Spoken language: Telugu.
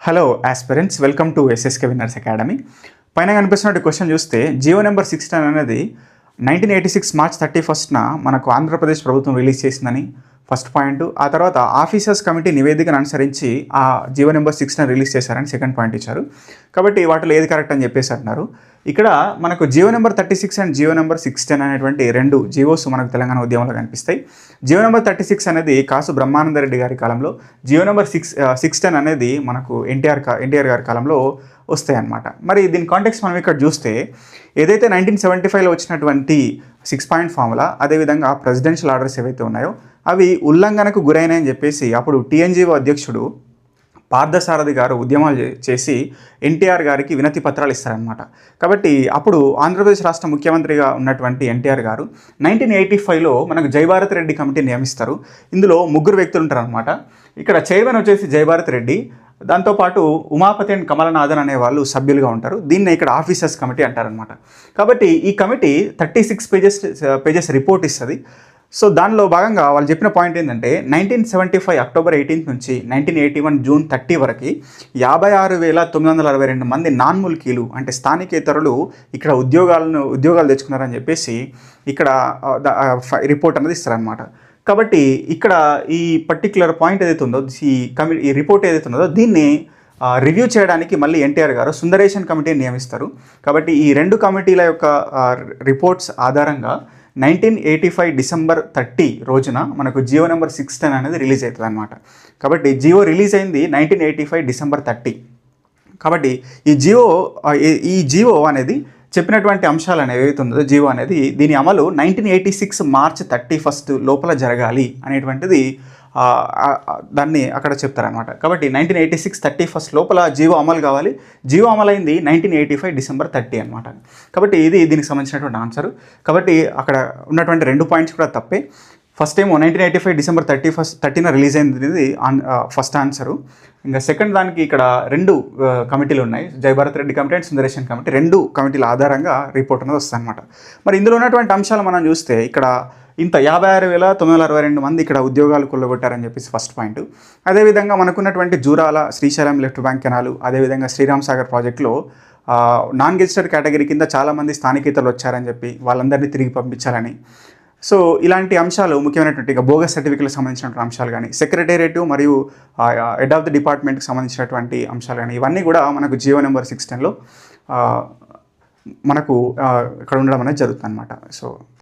Hello aspirants, welcome to SSK winners academy. పైన కనిపిస్తున్నట్టు క్వశ్చన్ చూస్తే జియో నెంబర్ 16 అనేది 1986 మార్చ్ 31న మనకు ఆంధ్రప్రదేశ్ ప్రభుత్వం రిలీజ్ చేసిందని ఫస్ట్ పాయింట్. ఆ తర్వాత ఆఫీసర్స్ కమిటీ నివేదికను అనుసరించి ఆ జియో నెంబర్ 16 రిలీజ్ చేశారని సెకండ్ పాయింట్ ఇచ్చారు. కాబట్టి వాటిలో ఏది కరెక్ట్ అని చెప్పేసి అంటున్నారు. ఇక్కడ మనకు Jio number 36 and Jio number 16 అనేటువంటి రెండు జియోస్ మనకు తెలంగాణ ఉద్యమంలో కనిపిస్తాయి. జియో నెంబర్ 36 అనేది కాసు బ్రహ్మానందరెడ్డి గారి కాలంలో, జియో నెంబర్ 16 అనేది మనకు ఎన్టీఆర్ గారి కాలంలో వస్తాయి అన్నమాట. మరి దీని కాంటెక్స్ట్ మనం ఇక్కడ చూస్తే ఏదైతే 1975లో వచ్చినటువంటి 6 పాయింట్ ఫార్ములా, అదేవిధంగా ప్రెసిడెన్షియల్ ఆర్డర్స్ ఏవైతే ఉన్నాయో అవి ఉల్లంఘనకు గురైనాయని చెప్పేసి అప్పుడు టీఎన్జీఓ అధ్యక్షుడు పార్థసారథి గారు ఉద్యమాలు చేసి ఎన్టీఆర్ గారికి వినతి పత్రాలు ఇస్తారనమాట. కాబట్టి అప్పుడు ఆంధ్రప్రదేశ్ రాష్ట్ర ముఖ్యమంత్రిగా ఉన్నటువంటి ఎన్టీఆర్ గారు 1985లో మనకు జయభారత్ రెడ్డి కమిటీ నియమిస్తారు. ఇందులో ముగ్గురు వ్యక్తులు ఉంటారనమాట. ఇక్కడ చైర్మన్ వచ్చేసి జయభారత్ రెడ్డి, దాంతోపాటు ఉమాపతి అండ్ కమలనాథన్ అనే వాళ్ళు సభ్యులుగా ఉంటారు. దీన్ని ఇక్కడ ఆఫీసర్స్ కమిటీ అంటారనమాట. కాబట్టి ఈ కమిటీ 36 పేజెస్ రిపోర్ట్ ఇస్తుంది. సో దానిలో భాగంగా వాళ్ళు చెప్పిన పాయింట్ ఏంటంటే 1975 అక్టోబర్ 18 నుంచి 1981 జూన్ 30 వరకు 56,962 మంది నాన్ ముల్కీలు అంటే స్థానికేతరులు ఇక్కడ ఉద్యోగాలు తెచ్చుకున్నారని చెప్పేసి ఇక్కడ రిపోర్ట్ అనేది ఇస్తారనమాట. కాబట్టి ఇక్కడ ఈ పర్టిక్యులర్ పాయింట్ ఏదైతే ఉందో, ఈ రిపోర్ట్ ఏదైతే ఉన్నదో దీన్ని రివ్యూ చేయడానికి మళ్ళీ ఎన్టీఆర్ గారు సుందరేషన్ కమిటీని నియమిస్తారు. కాబట్టి ఈ రెండు కమిటీల యొక్క రిపోర్ట్స్ ఆధారంగా 1985 డిసెంబర్ 30 రోజున మనకు జియో నెంబర్ 16 అనేది రిలీజ్ అవుతుంది అనమాట. కాబట్టి జియో రిలీజ్ అయింది 1985 డిసెంబర్ 30. కాబట్టి ఈ జియో అనేది చెప్పినటువంటి అంశాలు అనేవి ఏవైతే ఉందో జియో అనేది దీని అమలు 1986 మార్చ్ 31 లోపల జరగాలి అనేటువంటిది దాన్ని అక్కడ చెప్తారనమాట. కాబట్టి 1986 31 లోపల జియో అమలు కావాలి. జియో అమలైంది 1985 డిసెంబర్ 30 అనమాట. కాబట్టి ఇది దీనికి సంబంధించినటువంటి ఆన్సర్. కాబట్టి అక్కడ ఉన్నటువంటి రెండు పాయింట్స్ కూడా తప్పే. ఫస్ట్ ఏమో 1985 డిసెంబర్ 30న రిలీజ్ అయింది ఫస్ట్ ఆన్సరు. ఇంకా సెకండ్ దానికి ఇక్కడ రెండు కమిటీలు ఉన్నాయి, Jayabharat Reddy committee and Sundaresan committee. రెండు కమిటీల ఆధారంగా రిపోర్ట్ అనేది వస్తుంది అనమాట. మరి ఇందులో ఉన్నటువంటి అంశాలు మనం చూస్తే ఇక్కడ ఇంత 56,962 మంది ఇక్కడ ఉద్యోగాలు కొల్లగొట్టారని చెప్పేసి ఫస్ట్ పాయింట్. అదేవిధంగా మనకున్నటువంటి Jurala Srisailam left bank canal, అదేవిధంగా శ్రీరామ్ సాగర్ ప్రాజెక్టులో నాన్ గెజిటెడ్ కేటగిరీ కింద చాలామంది స్థానికేతరులు వచ్చారని చెప్పి వాళ్ళందరినీ తిరిగి పంపించాలని. సో ఇలాంటి అంశాలు ముఖ్యమైనటువంటి ఇక బోగస్ సర్టిఫికేట్లకు సంబంధించినటువంటి అంశాలు కానీ, సెక్రటేరియట్ మరియు హెడ్ ఆఫ్ ది డిపార్ట్మెంట్కి సంబంధించినటువంటి అంశాలు కానీ, ఇవన్నీ కూడా మనకు జియో నెంబర్ 16లో మనకు ఇక్కడ ఉండడం అనేది జరుగుతుంది అనమాట. సో